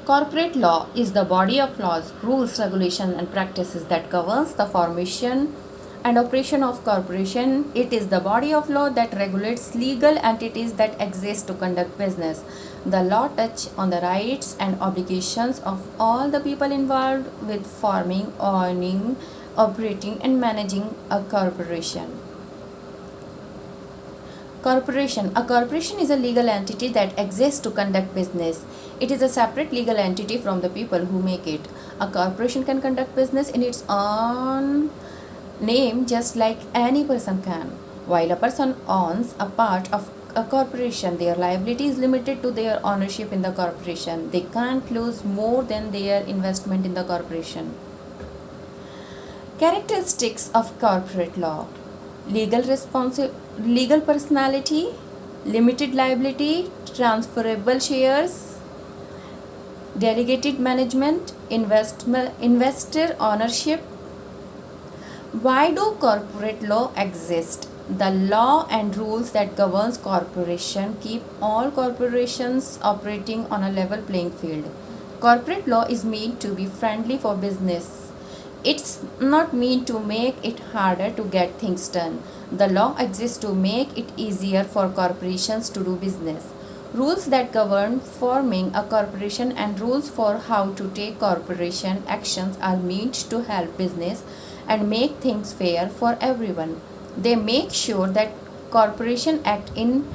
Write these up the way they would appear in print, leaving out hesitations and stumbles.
Corporate law is the body of laws, rules, regulations, and practices that governs the formation and operation of corporation. It is the body of law that regulates legal entities that exist to conduct business. The law touches on the rights and obligations of all the people involved with forming, owning, operating, and managing a corporation. Corporation. A corporation is a legal entity that exists to conduct business. It is a separate legal entity from the people who make it. A corporation can conduct business in its own name just like any person can. While a person owns a part of a corporation, their liability is limited to their ownership in the corporation. They can't lose more than their investment in the corporation. Characteristics of corporate law: legal personality, limited liability, transferable shares, delegated management, investor ownership. Why do corporate law exist? The law and rules that governs corporation keep all corporations operating on a level playing field. Corporate law is meant to be friendly for business. It's not meant to make it harder to get things done. The law exists to make it easier for corporations to do business. Rules that govern forming a corporation and rules for how to take corporation actions are meant to help business and make things fair for everyone. They make sure that corporations act in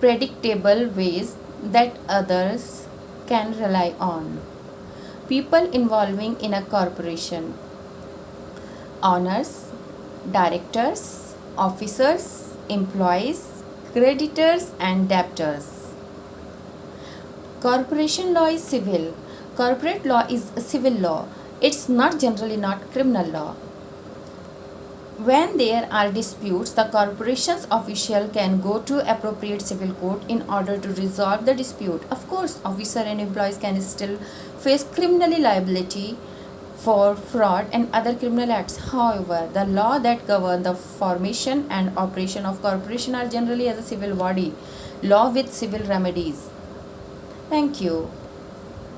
predictable ways that others can rely on. People involving in a corporation: owners, directors, officers, employees, creditors, and debtors. Corporation law is civil. Corporate law is a civil law. It's generally not criminal law. When there are disputes, the corporation's official can go to appropriate civil court in order to resolve the dispute. Of course, officer and employees can still face criminal liability for fraud and other criminal acts. However, the law that govern the formation and operation of corporation are generally as a civil body, law with civil remedies. Thank you.